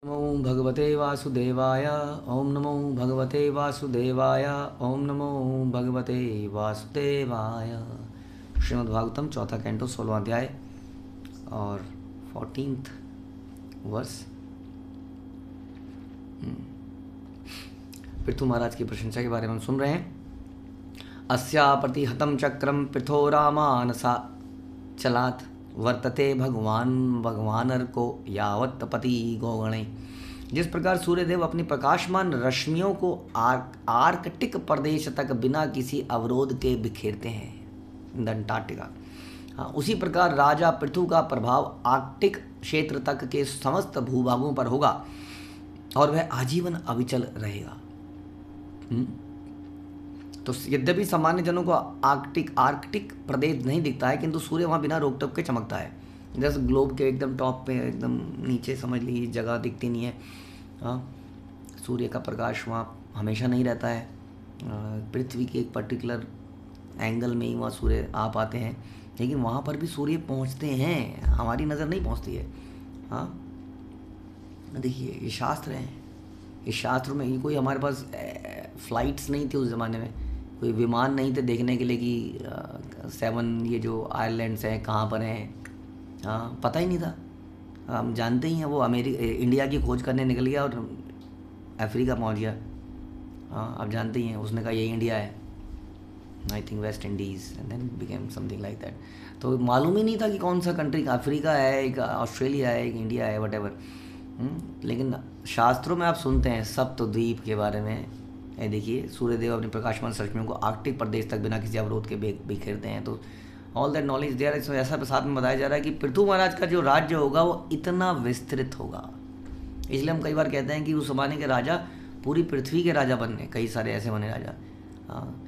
नमो भगवते वासुदेवाय। ओम नमो भगवते वासुदेवाय। ओम नमो भगवते वासुदेवाय। श्रीमद्भागवतम चौथा कैंटो 16वां अध्याय और 14th वर्स। पृथु महाराज की प्रशंसा के बारे में हम सुन रहे हैं। अस्या प्रतिहतं चक्रम पृथो रामानसा चलात वर्तते भगवानर को यावत पति गौगणे। जिस प्रकार सूर्यदेव अपनी प्रकाशमान रश्मियों को आर्कटिक प्रदेश तक बिना किसी अवरोध के बिखेरते हैं, अंटार्कटिका, हाँ, उसी प्रकार राजा पृथु का प्रभाव आर्कटिक क्षेत्र तक के समस्त भूभागों पर होगा और वह आजीवन अविचल रहेगा। तो यद्यपि सामान्य जनों को आर्कटिक प्रदेश नहीं दिखता है, किंतु सूर्य वहाँ बिना रोक टोक के चमकता है। जैसे ग्लोब के एकदम टॉप पे, एकदम नीचे समझ लीजिए जगह दिखती नहीं है। हाँ, सूर्य का प्रकाश वहाँ हमेशा नहीं रहता है। पृथ्वी के एक पर्टिकुलर एंगल में ही वहाँ सूर्य आ पाते हैं, लेकिन वहाँ पर भी सूर्य पहुँचते हैं, हमारी नज़र नहीं पहुँचती है। हाँ, देखिए ये शास्त्र हैं, इस शास्त्र में ये कोई हमारे पास फ्लाइट्स नहीं थी उस ज़माने में, कोई विमान नहीं थे देखने के लिए कि 7 ये जो आइलैंड्स हैं कहाँ पर हैं। हाँ, पता ही नहीं था। हम जानते ही हैं वो इंडिया की खोज करने निकल गया और अफ्रीका पहुँच गया। हाँ, आप जानते ही हैं, उसने कहा ये इंडिया है, I think West Indies, and then became something like that. तो मालूम ही नहीं था कि कौन सा कंट्री, अफ्रीका है, एक ऑस्ट्रेलिया है, एक इंडिया है, वटेवर। लेकिन शास्त्रों में आप सुनते हैं सप्तद्वीप के बारे में। ये देखिए, सूर्यदेव अपने प्रकाशमान रश्मियों को आर्कटिक प्रदेश तक बिना किसी अवरोध के बिखेरते हैं। तो ऑल दैट नॉलेज देयर, इसमें ऐसा साथ में बताया जा रहा है कि पृथु महाराज का जो राज्य होगा वो इतना विस्तृत होगा। इसलिए हम कई बार कहते हैं कि उस जमाने के राजा पूरी पृथ्वी के राजा बनने, कई सारे ऐसे बने राजा। हाँ,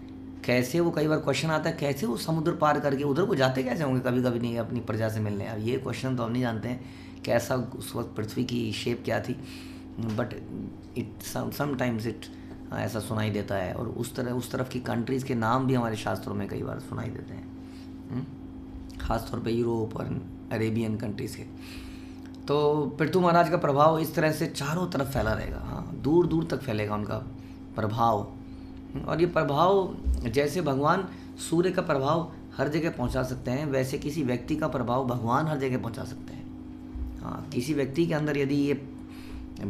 कैसे वो, कई बार क्वेश्चन आता है कैसे वो समुद्र पार करके उधर को जाते कैसे होंगे, कभी कभी नहीं अपनी प्रजा से मिलने। अब ये क्वेश्चन तो हम नहीं जानते हैं कैसा उस वक्त पृथ्वी की शेप क्या थी, बट इट समटाइम्स इट ऐसा सुनाई देता है। और उस तरफ की कंट्रीज़ के नाम भी हमारे शास्त्रों में कई बार सुनाई देते हैं, ख़ासतौर पे यूरोप और अरेबियन कंट्रीज़ के। तो पृथु महाराज का प्रभाव इस तरह से चारों तरफ फैला रहेगा। हाँ, दूर दूर तक फैलेगा उनका प्रभाव। और ये प्रभाव, जैसे भगवान सूर्य का प्रभाव हर जगह पहुंचा सकते हैं, वैसे किसी व्यक्ति का प्रभाव भगवान हर जगह पहुंचा सकते हैं। हाँ, किसी व्यक्ति के अंदर यदि ये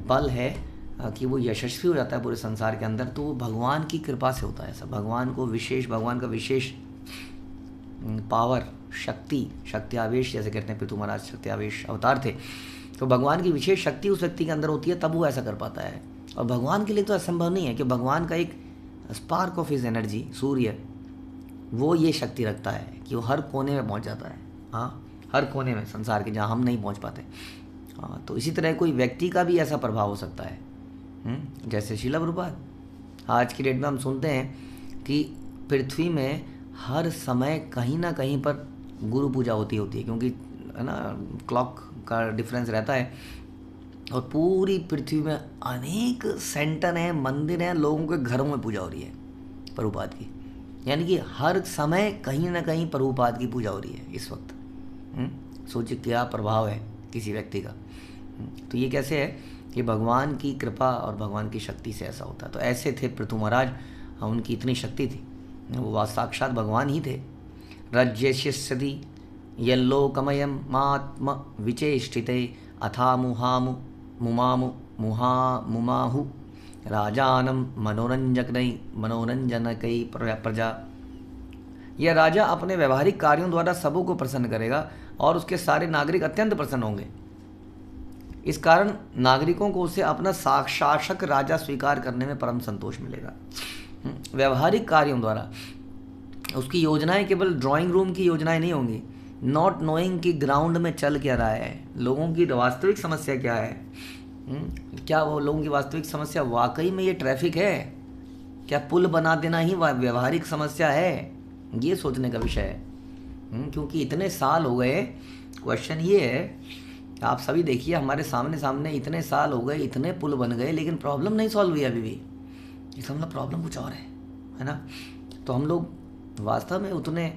बल है कि वो यशस्वी हो जाता है पूरे संसार के अंदर, तो वो भगवान की कृपा से होता है ऐसा। भगवान का विशेष पावर, शक्ति आवेश, जैसे कहते हैं पृथु महाराज शक्ति आवेश अवतार थे, तो भगवान की विशेष शक्ति उस व्यक्ति के अंदर होती है, तब वो ऐसा कर पाता है। और भगवान के लिए तो असंभव नहीं है कि भगवान का एक स्पार्क ऑफ हिज एनर्जी, सूर्य, वो ये शक्ति रखता है कि वो हर कोने में पहुंच जाता है। हाँ, हर कोने में संसार के जहाँ हम नहीं पहुंच पाते। हाँ, तो इसी तरह कोई व्यक्ति का भी ऐसा प्रभाव हो सकता है। जैसे श्रील प्रभुपाद, आज की डेट में हम सुनते हैं कि पृथ्वी में हर समय कहीं ना कहीं पर गुरु पूजा होती है, क्योंकि है ना, क्लॉक का डिफरेंस रहता है। और पूरी पृथ्वी में अनेक सेंटर हैं, मंदिर हैं, लोगों के घरों में पूजा हो रही है प्रभुपाद की। यानी कि हर समय कहीं ना कहीं प्रभुपाद की पूजा हो रही है इस वक्त। सोचिए क्या प्रभाव है किसी व्यक्ति का। तो ये कैसे है कि भगवान की कृपा और भगवान की शक्ति से ऐसा होता है। तो ऐसे थे पृथु महाराज, उनकी इतनी शक्ति थी, वो साक्षात भगवान ही थे। रज्यशिष्यति यल्लोकमयम मात्म विचेष्टिते अथा मुमाहु राजानम मनोरंजनकई प्रजा। यह राजा अपने व्यवहारिक कार्यों द्वारा सबों को प्रसन्न करेगा और उसके सारे नागरिक अत्यंत प्रसन्न होंगे। इस कारण नागरिकों को उसे अपना शासक राजा स्वीकार करने में परम संतोष मिलेगा। व्यवहारिक कार्यों द्वारा उसकी योजनाएं केवल ड्राइंग रूम की योजनाएं नहीं होंगी, नॉट नोइंग कि ग्राउंड में चल क्या रहा है, लोगों की वास्तविक समस्या क्या है। क्या वो लोगों की वास्तविक समस्या वाकई में ये ट्रैफिक है, क्या पुल बना देना ही व्यवहारिक समस्या है, ये सोचने का विषय है। क्योंकि इतने साल हो गए, क्वेश्चन ये है, आप सभी देखिए हमारे सामने इतने साल हो गए, इतने पुल बन गए, लेकिन प्रॉब्लम नहीं सॉल्व हुई अभी भी। इसका मतलब प्रॉब्लम कुछ और है ना। तो हम लोग वास्तव में उतने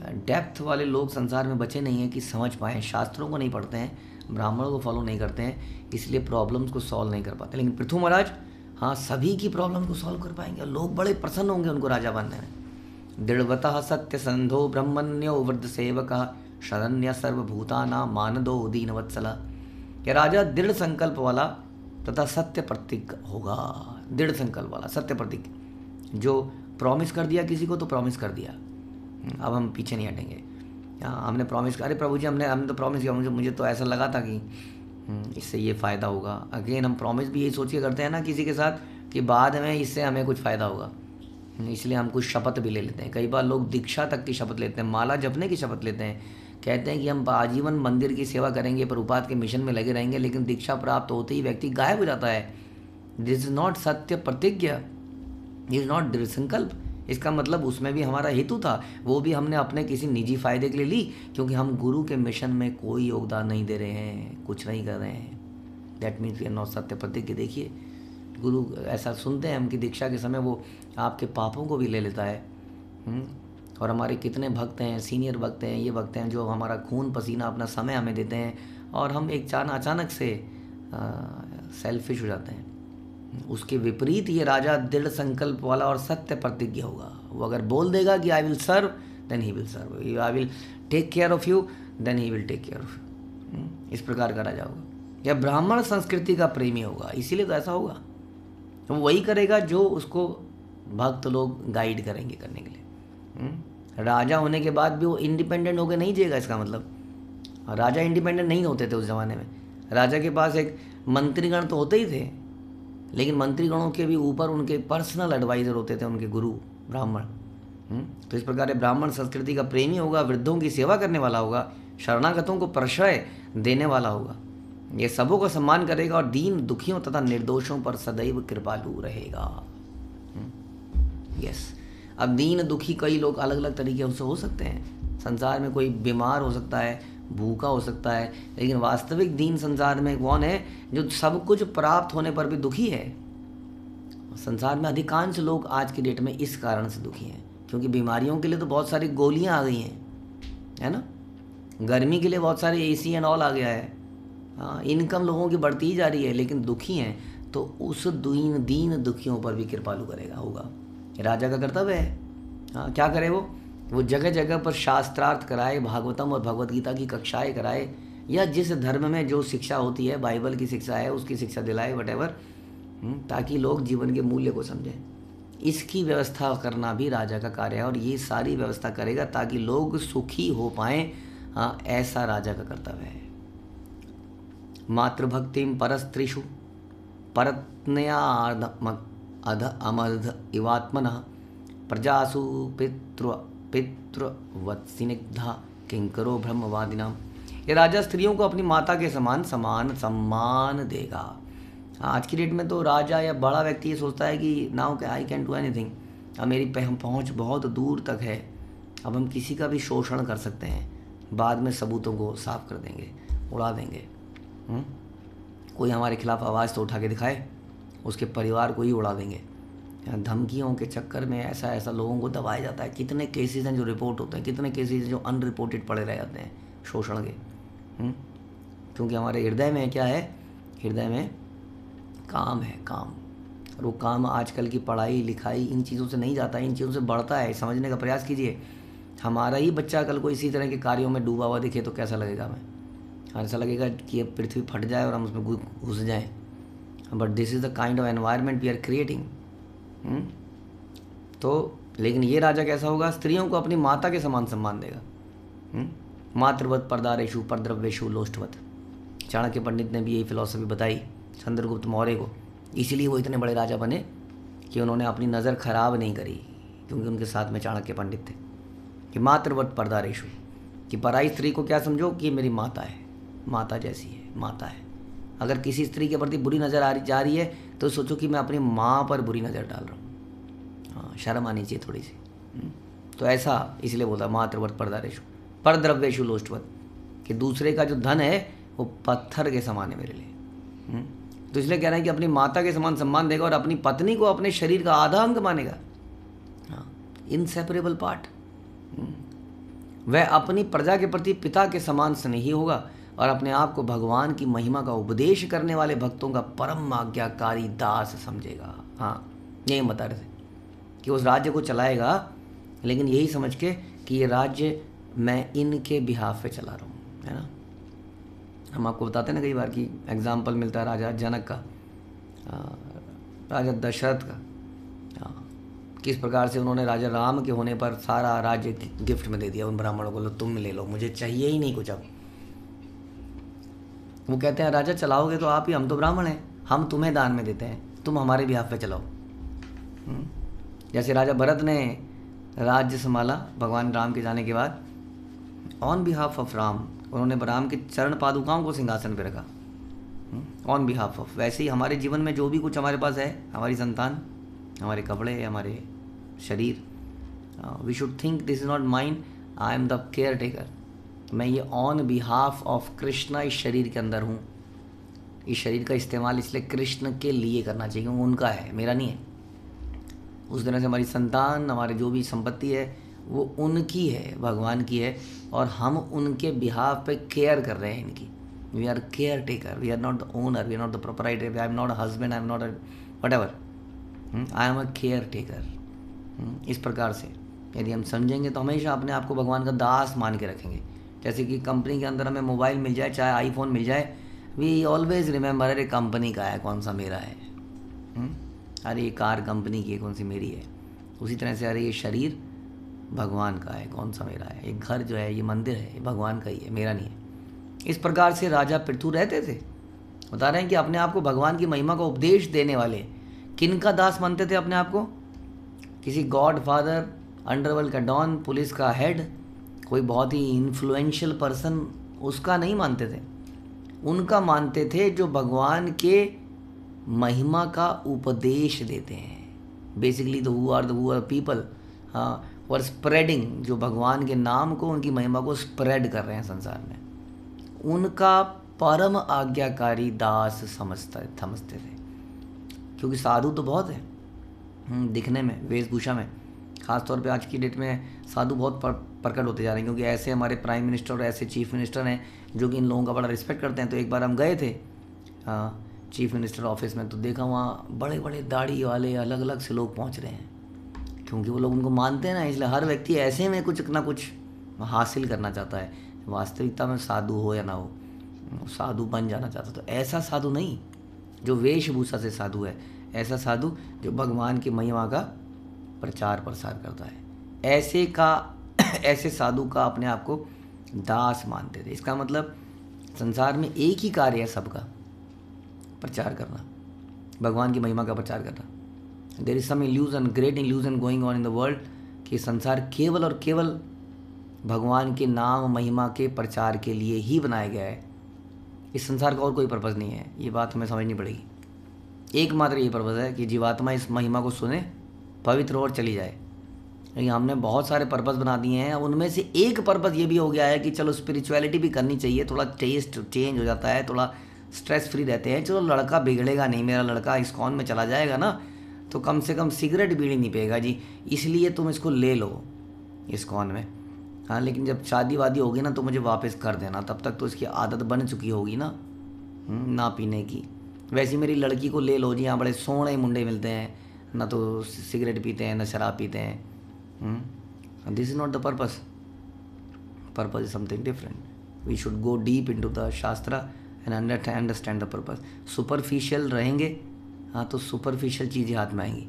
डेप्थ वाले लोग संसार में बचे नहीं हैं कि समझ पाएँ, शास्त्रों को नहीं पढ़ते हैं ब्राह्मणों को फॉलो नहीं करते हैं, इसलिए प्रॉब्लम्स को सॉल्व नहीं कर पाते। लेकिन पृथु महाराज हाँ सभी की प्रॉब्लम को सॉल्व कर पाएंगे, लोग बड़े प्रसन्न होंगे उनको राजा बनने में। दृढ़वतः सत्य संधो ब्रह्मण्यो वृद्ध सेवक शरण्य सर्वभूतानां मानदो दीनवत्सला। यह राजा दृढ़ संकल्प वाला तथा सत्य प्रतीक होगा। दृढ़ संकल्प वाला सत्य प्रतीक, जो प्रॉमिस कर दिया किसी को तो प्रॉमिस कर दिया, अब हम पीछे नहीं हटेंगे। हमने प्रॉमिस, अरे प्रभु जी हमने तो प्रॉमिस किया, मुझे तो ऐसा लगा था कि इससे ये फ़ायदा होगा। अगेन हम प्रॉमिस भी यही सोच के करते हैं ना किसी के साथ कि बाद में इससे हमें कुछ फ़ायदा होगा, इसलिए हम कुछ शपथ भी ले लेते हैं। कई बार लोग दीक्षा तक की शपथ लेते हैं, माला जपने की शपथ लेते हैं, कहते हैं कि हम आजीवन मंदिर की सेवा करेंगे, प्रभुपाद के मिशन में लगे रहेंगे, लेकिन दीक्षा प्राप्त होते ही व्यक्ति गायब हो जाता है। दिस इज नॉट सत्य प्रतिज्ञा, दिस इज नॉट दृढ़ संकल्प। इसका मतलब उसमें भी हमारा हेतु था, वो भी हमने अपने किसी निजी फायदे के लिए ली, क्योंकि हम गुरु के मिशन में कोई योगदान नहीं दे रहे हैं, कुछ नहीं कर रहे हैं। That means we are not सत्य प्रतिज्ञा। देखिए गुरु ऐसा सुनते हैं हम कि दीक्षा के समय वो आपके पापों को भी ले लेता है। और हमारे कितने भक्त हैं, सीनियर भक्त हैं, ये भक्त हैं जो हमारा खून पसीना अपना समय हमें देते हैं, और हम एक अचानक से सेल्फिश हो जाते हैं। उसके विपरीत ये राजा दृढ़ संकल्प वाला और सत्य प्रतिज्ञा होगा। वो अगर बोल देगा कि I will serve then he will serve, I will take care of you then he will take care of you. इस प्रकार का राजा होगा। यह ब्राह्मण संस्कृति का प्रेमी होगा, इसीलिए तो ऐसा होगा। वो वही करेगा जो उसको भक्त लोग गाइड करेंगे करने के लिए। राजा होने के बाद भी वो इंडिपेंडेंट होकर नहीं जिएगा, इसका मतलब राजा इंडिपेंडेंट नहीं होते थे उस ज़माने में। राजा के पास एक मंत्रीगण तो होते ही थे, लेकिन मंत्रीगणों के भी ऊपर उनके पर्सनल एडवाइज़र होते थे, उनके गुरु ब्राह्मण। तो इस प्रकार ब्राह्मण संस्कृति का प्रेमी होगा, वृद्धों की सेवा करने वाला होगा, शरणागतों को प्रश्रय देने वाला होगा, ये सबों का सम्मान करेगा और दीन दुखियों तथा निर्दोषों पर सदैव कृपालु रहेगा। यस, अब दीन दुखी कई लोग अलग अलग तरीके से हो सकते हैं। संसार में कोई बीमार हो सकता है, भूखा हो सकता है, लेकिन वास्तविक दीन संसार में कौन है? जो सब कुछ प्राप्त होने पर भी दुखी है। संसार में अधिकांश लोग आज की डेट में इस कारण से दुखी हैं, क्योंकि बीमारियों के लिए तो बहुत सारी गोलियां आ गई हैं, है ना। गर्मी के लिए बहुत सारे एसी एंड ऑल आ गया है। हाँ, इनकम लोगों की बढ़ती ही जा रही है, लेकिन दुखी हैं, तो उस दीन दुखियों पर भी कृपालु करेगा होगा। राजा का कर्तव्य है। हाँ, क्या करे वो जगह जगह पर शास्त्रार्थ कराए, भागवतम और भगवत गीता की कक्षाएं कराए, या जिस धर्म में जो शिक्षा होती है, बाइबल की शिक्षा है उसकी शिक्षा दिलाए, वटेवर, ताकि लोग जीवन के मूल्य को समझें। इसकी व्यवस्था करना भी राजा का कार्य है, और ये सारी व्यवस्था करेगा ताकि लोग सुखी हो पाएं। हाँ, ऐसा राजा का कर्तव्य है। मातृभक्तिम परस्त्रीषु परत्नया अध अमर्ध इवात्मनः प्रजासु पितृवत्सिनिग्धा किंकरो ब्रह्मवादिनाम। ये राजा स्त्रियों को अपनी माता के समान सम्मान देगा। आज की डेट में तो राजा या बड़ा व्यक्ति ये सोचता है कि now I can do anything, अब मेरी पहुंच बहुत दूर तक है, अब हम किसी का भी शोषण कर सकते हैं, बाद में सबूतों को साफ कर देंगे, उड़ा देंगे। कोई हमारे खिलाफ आवाज़ तो उठा के दिखाए, उसके परिवार को ही उड़ा देंगे। धमकियों के चक्कर में ऐसा लोगों को दबाया जाता है। कितने केसेस हैं जो रिपोर्ट होते हैं, कितने केसेस हैं जो अनरिपोर्टेड पड़े रह जाते हैं शोषण के। क्योंकि हमारे हृदय में क्या है? हृदय में काम है, काम। और वो काम आजकल की पढ़ाई लिखाई इन चीज़ों से नहीं जाता है, इन चीज़ों से बढ़ता है। समझने का प्रयास कीजिए। हमारा ही बच्चा कल को इसी तरह के कार्यों में डूबा हुआ दिखे तो कैसा लगेगा हमें? ऐसा लगेगा कि अब पृथ्वी फट जाए और हम उसमें घुस जाएं। But this is the kind of environment we are creating. तो लेकिन ये राजा कैसा होगा? स्त्रियों को अपनी माता के समान सम्मान देगा। मातृवत परदारेशु परद्रव्येशु लोष्टवत। चाणक्य पंडित ने भी यही फिलॉसफी बताई चंद्रगुप्त मौर्य को। इसीलिए वो इतने बड़े राजा बने कि उन्होंने अपनी नज़र खराब नहीं करी, क्योंकि उनके साथ में चाणक्य पंडित थे। कि मातृवत परदारेशु, कि पराई स्त्री को क्या समझो कि मेरी माता है, माता जैसी है, माता है। अगर किसी स्त्री के प्रति बुरी नज़र जा रही है तो सोचो कि मैं अपनी माँ पर बुरी नज़र डाल रहा हूँ। हाँ, शर्म आनी चाहिए थोड़ी सी। तो ऐसा इसलिए बोलता मातृवत परदारेशु परद्रव्येशु लोष्टवत, कि दूसरे का जो धन है वो पत्थर के समान है मेरे लिए। तो इसलिए कह रहे हैं कि अपनी माता के समान सम्मान देगा और अपनी पत्नी को अपने शरीर का आधा अंग मानेगा। हाँ, इनसेपरेबल पार्ट। वह अपनी प्रजा के प्रति पिता के समान स्नेही होगा, और अपने आप को भगवान की महिमा का उपदेश करने वाले भक्तों का परम आज्ञाकारी दास समझेगा। हाँ, यही बता रहे थे कि उस राज्य को चलाएगा, लेकिन यही समझ के कि ये राज्य मैं इनके बिहाफ पे चला रहा हूँ, है ना। हम आपको बताते हैं ना कई बार कि एग्जाम्पल मिलता है राजा जनक का, राजा दशरथ का, किस प्रकार से उन्होंने राजा राम के होने पर सारा राज्य गिफ्ट में दे दिया उन ब्राह्मणों को, लो तुम ले लो, मुझे चाहिए ही नहीं कुछ। अब वो कहते हैं राजा चलाओगे तो आप ही, हम तो ब्राह्मण हैं, हम तुम्हें दान में देते हैं, तुम हमारे बिहाफ पे चलाओ। जैसे राजा भरत ने राज्य संभाला भगवान राम के जाने के बाद, ऑन बिहाफ ऑफ राम, उन्होंने राम के चरण पादुकाओं को सिंहासन पे रखा, ऑन बिहाफ ऑफ। वैसे ही हमारे जीवन में जो भी कुछ हमारे पास है, हमारी संतान, हमारे कपड़े, हमारे शरीर, we should think this is not mine, I am the caretaker. मैं ये ऑन बिहाफ ऑफ कृष्णा इस शरीर के अंदर हूँ, इस शरीर का इस्तेमाल इसलिए कृष्ण के लिए करना चाहिए क्योंकि उनका है, मेरा नहीं है। उस तरह से हमारी संतान, हमारे जो भी संपत्ति है वो उनकी है, भगवान की है, और हम उनके बिहाफ पे केयर कर रहे हैं इनकी। We are caretaker, we are not the owner, we are not the proprietor, I am not a husband, I am not a whatever, I am a caretaker. इस प्रकार से यदि हम समझेंगे तो हमेशा अपने आप को भगवान का दास मान के रखेंगे। जैसे कि कंपनी के अंदर हमें मोबाइल मिल जाए, चाहे आईफोन मिल जाए, वी ऑलवेज रिमेंबर अरे कंपनी का है, कौन सा मेरा है। अरे ये कार कंपनी की है, कौन सी मेरी है। उसी तरह से अरे ये शरीर भगवान का है, कौन सा मेरा है। ये घर जो है, ये मंदिर है, ये भगवान का ही है, मेरा नहीं है। इस प्रकार से राजा पृथु रहते थे। बता रहे हैं कि अपने आप को भगवान की महिमा का उपदेश देने वाले किन का दास मानते थे अपने आप को? किसी गॉड फादर, अंडरवर्ल्ड का डॉन, पुलिस का हेड, कोई बहुत ही इन्फ्लुएंशियल पर्सन, उसका नहीं मानते थे। उनका मानते थे जो भगवान के महिमा का उपदेश देते हैं। Basically the who are people और स्प्रेडिंग, जो भगवान के नाम को, उनकी महिमा को स्प्रेड कर रहे हैं संसार में, उनका परम आज्ञाकारी दास समझते थे। क्योंकि साधु तो बहुत है दिखने में, वेशभूषा में, खासतौर पे आज की डेट में साधु बहुत प्रकट होते जा रहे हैं। क्योंकि ऐसे हमारे प्राइम मिनिस्टर और ऐसे चीफ मिनिस्टर हैं जो कि इन लोगों का बड़ा रिस्पेक्ट करते हैं। तो एक बार हम गए थे चीफ मिनिस्टर ऑफिस में, तो देखा वहाँ बड़े बड़े दाढ़ी वाले अलग अलग से लोग पहुँच रहे हैं, क्योंकि वो लोग उनको मानते हैं ना। इसलिए हर व्यक्ति ऐसे में कुछ ना कुछ हासिल करना चाहता है, वास्तविकता में साधु हो या ना हो, साधु बन जाना चाहता। तो ऐसा साधु नहीं जो वेशभूषा से साधु है, ऐसा साधु जो भगवान की महिमा का प्रचार प्रसार करता है। ऐसे साधु का अपने आप को दास मानते थे। इसका मतलब संसार में एक ही कार्य है सबका, प्रचार करना, भगवान की महिमा का प्रचार करना। There is some illusion, great illusion going on in the world, कि संसार केवल और केवल भगवान के नाम महिमा के प्रचार के लिए ही बनाया गया है। इस संसार का और कोई पर्पज़ नहीं है। ये बात हमें समझनी पड़ेगी। एकमात्र ये पर्पज़ है कि जीवात्मा इस महिमा को सुने, पवित्र और चली जाए। लेकिन हमने बहुत सारे पर्पज़ बना दिए हैं। उनमें से एक पर्पज़ ये भी हो गया है कि चलो स्पिरिचुअलिटी भी करनी चाहिए, थोड़ा टेस्ट चेंज हो जाता है, थोड़ा स्ट्रेस फ्री रहते हैं। चलो लड़का बिगड़ेगा नहीं, मेरा लड़का इस्कॉन में चला जाएगा ना, तो कम से कम सिगरेट बीड़ी नहीं पिएगा जी, इसलिए तुम इसको ले लो इस्कॉन में। हाँ, लेकिन जब शादी वादी होगी ना तो मुझे वापस कर देना, तब तक तो इसकी आदत बन चुकी होगी ना पीने की। वैसे मेरी लड़की को ले लो जी, यहाँ बड़े सोने मुंडे मिलते हैं, ना तो सिगरेट पीते हैं ना शराब पीते हैं। This is not the purpose. Purpose is something different. We should go deep into the shastra and understand the purpose. Superficial रहेंगे हाँ तो सुपरफिशियल चीज़ें हाथ में आएंगी।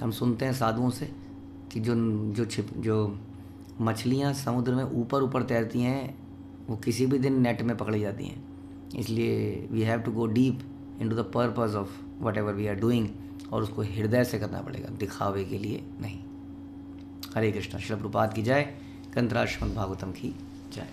हम सुनते हैं साधुओं से कि जो मछलियाँ समुद्र में ऊपर ऊपर तैरती हैं वो किसी भी दिन नेट में पकड़ी जाती हैं। इसलिए we have to go deep into the purpose of whatever we are doing, और उसको हृदय से करना पड़ेगा, दिखावे के लिए नहीं। हरे कृष्णा। श्रील प्रभुपाद की जय। ग्रंथराज श्रीमद् भागवतम की जय।